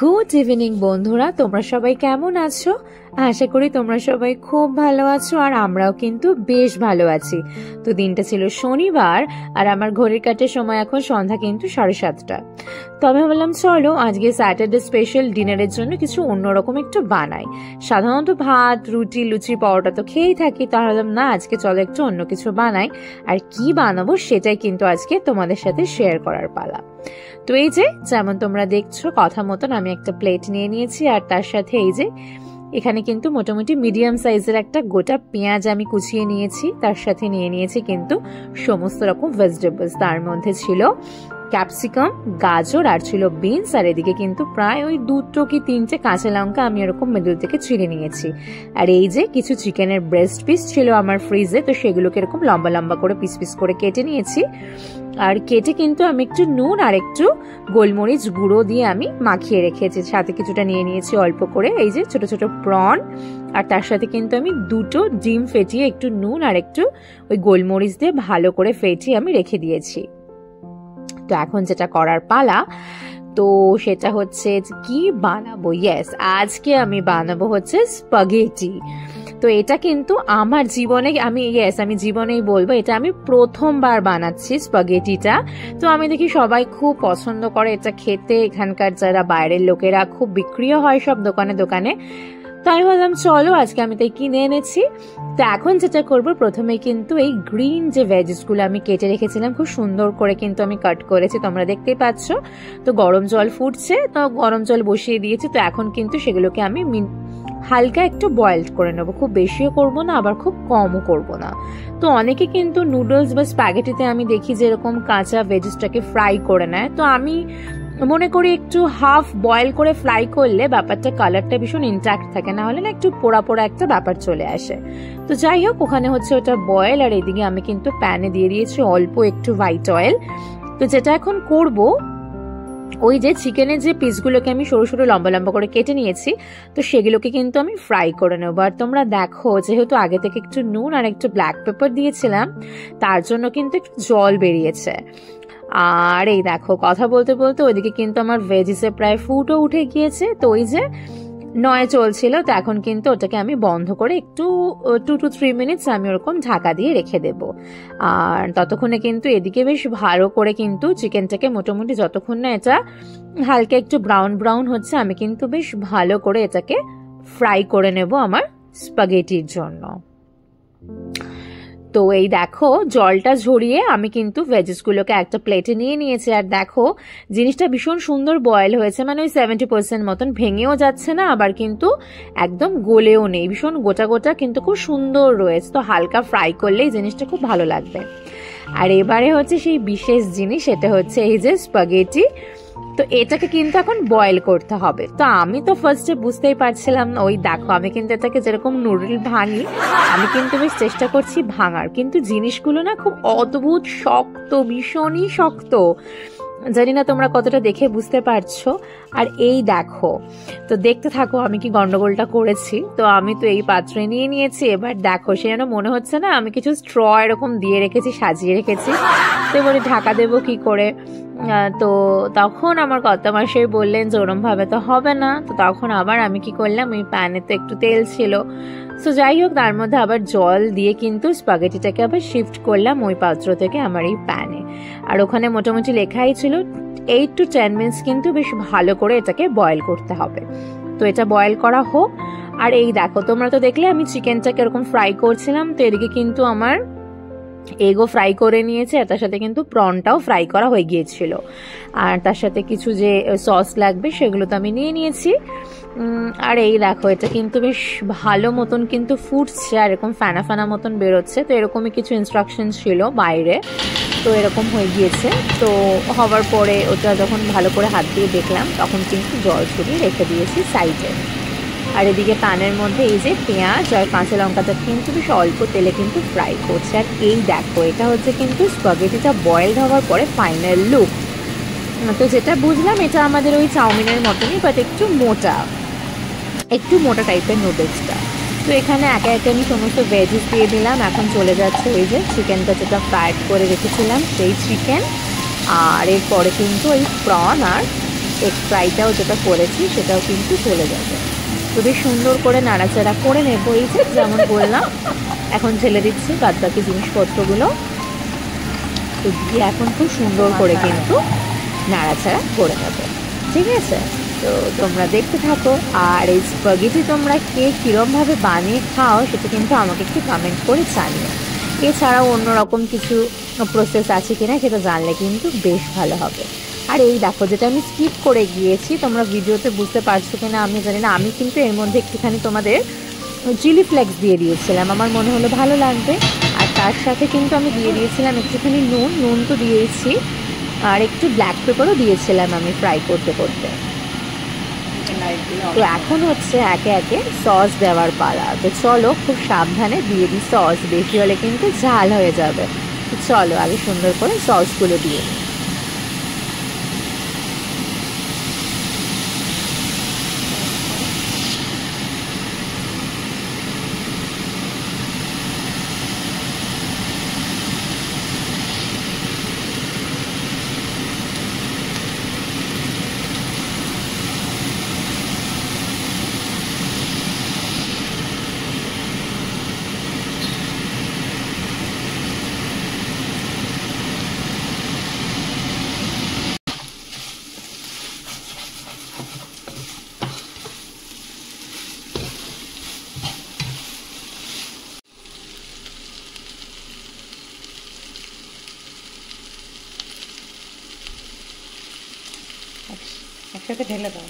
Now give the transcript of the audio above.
Good evening বন্ধুরা, তোমরা সবাই কেমন আছো? আশা করি তোমরা সবাই খুব ভালো আছো, আর আমরাও কিন্তু বেশ ভালো আছি। তো দিনটা ছিল শনিবার, আর আমার ঘড়ির কাঁটার সময় এখন সন্ধ্যা কিন্তু 7:30। তো আমি ভাবলাম চলো আজকে স্যাটারডে স্পেশাল ডিনারের জন্য কিছু অন্যরকম একটু বানাই। সাধারণত ভাত, রুটি, লুচি, পরোটা তো খেয়েই থাকি, তা ভাবলাম না আজকে চলো একটু অন্য কিছু বানাই। আর কি বানাবো সেটাই কিন্তু আজকে তোমাদের সাথে শেয়ার করার পালা। তো এই যে যেমন তোমরা দেখছো কথা মতন আমি একটা প্লেট নিয়ে নিয়েছি, আর তার সাথে এই যে এখানে কিন্তু মোটামুটি মিডিয়াম সাইজের একটা গোটা পেঁয়াজ আমি কুচিয়ে নিয়েছি, তার সাথে নিয়ে নিয়েছি কিন্তু সমস্ত রকম ভেজিটেবলস। তার মধ্যে ছিল ক্যাপসিকাম, গাজর, আর ছিল বিনস, আর এদিকে কিন্তু প্রায় ওই 2 কি 3টে কাঁচা লঙ্কা আমি এরকম মিডল থেকে ছিঁড়ে নিয়েছি। আর এই যে কিছু চিকেনের ব্রেস্ট পিস ছিল আমার ফ্রিজে, তো সেগুলোকে এরকম লম্বা লম্বা করে পিস পিস করে কেটে নিয়েছি। আর কেটে কিন্তু আমি একটু নুন আর একটু গোলমরিচ গুঁড়ো দিয়ে আমি মাখিয়ে রেখেছি। সাথে কিছুটা নিয়ে নিয়েছি অল্প করে এই যে ছোট ছোট প্রন, আর তার সাথে কিন্তু আমি 2টো ডিম ফেটিয়ে একটু নুন আর একটু ওই গোলমরিচ দিয়ে ভালো করে ফেটিয়ে আমি রেখে দিয়েছি। তো এখন যেটা করার পালা, তো সেটা হচ্ছে কি বানাবো। ইয়েস, আজকে আমি বানাবো হচ্ছে স্পাগেটি। তো এটা কিন্তু আমার জীবনে আমি জীবনেই বলবো এটা আমি প্রথমবার বানাচ্ছি স্পাগেটিটা। তো আমি দেখি সবাই খুব পছন্দ করে এটা খেতে, এখানকার যারা বাইরের লোকেরা খুব বিক্রিও হয় সব দোকানে দোকানে। তাই ভাবলাম চলো আজকে আমি তাই কিনে এনেছি। তো এখন যেটা করবো, প্রথমে কিন্তু এই গ্রিন যে ভেজিসগুলো আমি কেটে রেখেছিলাম খুব সুন্দর করে কিন্তু আমি কাট করেছি, তোমরা দেখতেই পাচ্ছ। তো গরম জল ফুটছে, তো গরম জল বসিয়ে দিয়েছি। তো এখন কিন্তু সেগুলোকে আমি হালকা একটু বয়েলড করে নেবো, খুব বেশিও করবো না আবার খুব কমও করবো না। তো অনেকে কিন্তু নুডলস বা স্প্যাগেটিতে আমি দেখি যেরকম কাঁচা ভেজিসটাকে ফ্রাই করে নেয়, তো আমি মনে করি একটু হাফ বয়েল করে ফ্রাই করলে ব্যাপারটা কালারটা ভীষণ ইনট্যাক্ট থাকে, না হলে না একটু পোড়া পোড়া একটা ব্যাপার চলে আসে। তো যাই হোক, ওখানে হচ্ছে ওটা বয়েল, আর এদিকে আমি কিন্তু প্যানে দিয়ে দিয়েছি অল্প একটু হোয়াইট অয়েল। তো যেটা এখন করব, ওই যে চিকেনের যে পিসগুলোকে আমি সরু সরু লম্বা লম্বা করে কেটে নিয়েছি, তো সেগুলোকে কিন্তু আমি ফ্রাই করে নেবো। আর তোমরা দেখো যেহেতু আগে থেকে একটু নুন আর একটু ব্ল্যাক পেপার দিয়েছিলাম, তার জন্য কিন্তু একটু জল বেরিয়েছে। আর এই দেখো কথা বলতে বলতে ওইদিকে কিন্তু আমার ভেজিসে প্রায় ফুটও উঠে গিয়েছে। তো ওই যে 9 চলছিল, তো এখন কিন্তু ওটাকে আমি বন্ধ করে একটু 2 to 3 মিনিটস আমি ওরকম ঢাকা দিয়ে রেখে দেব। আর ততক্ষণে কিন্তু এদিকে বেশ ভালো করে কিন্তু চিকেনটাকে মোটামুটি যতক্ষণ না এটা হালকা একটু ব্রাউন ব্রাউন হচ্ছে, আমি কিন্তু বেশ ভালো করে এটাকে ফ্রাই করে নেব আমার স্পাগেটির জন্য। তো এই দেখো জলটা ঝরিয়ে আমি কিন্তু ভেজিসগুলোকে একটা প্লেটে নিয়ে নিয়েছি। আর দেখো জিনিসটা ভীষণ সুন্দর বয়েল হয়েছে, মানে ওই 70% মতন, ভেঙেও যাচ্ছে না আবার কিন্তু একদম গলেও নেই, ভীষণ গোটা গোটা কিন্তু খুব সুন্দর রয়েছে। তো হালকা ফ্রাই করলেই জিনিসটা খুব ভালো লাগবে। আর এবারে হচ্ছে সেই বিশেষ জিনিস, সেটা হচ্ছে এই যে স্পাগেটি। তো এটাকে কিন্তু এখন বয়েল করতে হবে। তো আমি তো ফার্স্টে বুঝতেই পারছিলাম না, ওই দেখো আমি কিন্তু এটাকে যেরকম নুডল ভাঙি আমি কিন্তু বেশ চেষ্টা করছি ভাঙার, কিন্তু জিনিসগুলো না খুব অদ্ভুত শক্ত, ভীষণই শক্ত। জানি না তোমরা কতটা দেখে বুঝতে পারছো। আর এই দেখো, তো দেখতে থাকো আমি কি গন্ডগোলটা করেছি। তো আমি তো এই পাত্রে নিয়ে নিয়েছি, এবার দেখো সে যেন মনে হচ্ছে না আমি কিছু স্ট্র এরকম দিয়ে রেখেছি, সাজিয়ে রেখেছি। তো এবারে ঢাকা দেবো কি করে। তো তখন আমার কর্তামশাই বললেন যে ওরম ভাবে তো হবে না। তো তখন আবার আমি কি করলাম, ওই প্যানে তো একটু তেল ছিল, তো যাই হোক তার মধ্যে আবার জল দিয়ে কিন্তু স্পাগেটিটাকে আবার শিফট করলাম ওই পাত্র থেকে আমার এই প্যানে। আর ওখানে মোটামুটি লেখাই ছিল 8 to 10 মিনিটস কিন্তু বেশ ভালো করে এটাকে বয়েল করতে হবে। তো এটা বয়েল করা হোক। আর এই দেখো তোমরা তো দেখলে আমি চিকেনটাকে এরকম ফ্রাই করছিলাম, তো এদিকে কিন্তু আমার এগও ফ্রাই করে নিয়েছে, আর তার সাথে কিন্তু প্রনটাও ফ্রাই করা হয়ে গিয়েছিল। আর তার সাথে কিছু যে সস লাগবে সেগুলো তো আমি নিয়ে নিয়েছি। আর এই দেখো এটা কিন্তু বেশ ভালো মতন কিন্তু ফুটছে, আর এরকম ফেনা ফেনা মতন বেরোচ্ছে। তো এরকমই কিছু ইনস্ট্রাকশন ছিল বাইরে, তো এরকম হয়ে গিয়েছে। তো হওয়ার পরে ওটা যখন ভালো করে হাত দিয়ে দেখলাম, তখন কিন্তু জল ছড়িয়ে রেখে দিয়েছি সাইডে। আর এদিকে প্যানের মধ্যে এই যে পেঁয়াজ আর কাঁচা লঙ্কাটা কিন্তু বেশ অল্প তেলে কিন্তু ফ্রাই করছে। আর এই দেখো এটা হচ্ছে কিন্তু স্পাগেটিটা বয়েলড হওয়ার পরে ফাইনাল লুক। তো যেটা বুঝলাম এটা আমাদের ওই চাউমিনের মতনই, বাট একটু মোটা টাইপের নুডলসটা। তো এখানে একে একে আমি সমস্ত ভেজিস দিয়ে দিলাম। এখন চলে যাচ্ছে ওই যে চিকেনটা যেটা ফ্রাইড করে রেখেছিলাম সেই চিকেন, আর এরপরে কিন্তু ওই প্রন আর এগ ফ্রাইটাও যেটা করেছি সেটাও কিন্তু চলে যাবে। তো বেশ সুন্দর করে নাড়াচাড়া করে নেবো, এই যে যেমন বললাম। এখন ঢেলে দিচ্ছি বাদ বাকি জিনিসপত্রগুলো। তো দিয়ে এখন খুব সুন্দর করে কিন্তু নাড়াচাড়া করে নেবো, ঠিক আছে? তো তোমরা দেখতে থাকো। আর এই স্পাগেটি তোমরা কে কীরমভাবে বানিয়ে খাও সেটা কিন্তু আমাকে একটু কমেন্ট করে জানিও। এছাড়াও অন্যরকম কিছু প্রসেস আছে কিনা সেটা জানলে কিন্তু বেশ ভালো হবে। আর এই দেখো, যেটা আমি স্কিপ করে গিয়েছি, তোমরা ভিডিওতে বুঝতে পারছো কিনা আমি জানি না, আমি কিন্তু এর মধ্যে একটুখানি তোমাদের চিলি ফ্লেক্স দিয়ে দিয়েছিলাম, আমার মনে হলো ভালো লাগবে। আর তার সাথে কিন্তু আমি দিয়ে দিয়েছিলাম একটুখানি নুন তো দিয়েছি, আর একটু ব্ল্যাক পেপারও দিয়েছিলাম আমি ফ্রাই করতে করতে। তো এখন হচ্ছে একে একে সস দেওয়ার পালা। তো চলো খুব সাবধানে দিয়ে দিই সস, বেশি হলে কিন্তু ঝাল হয়ে যাবে। তো চলো আগে সুন্দর করে সসগুলো দিয়ে নিই। একসাথে ঢেলে দাও।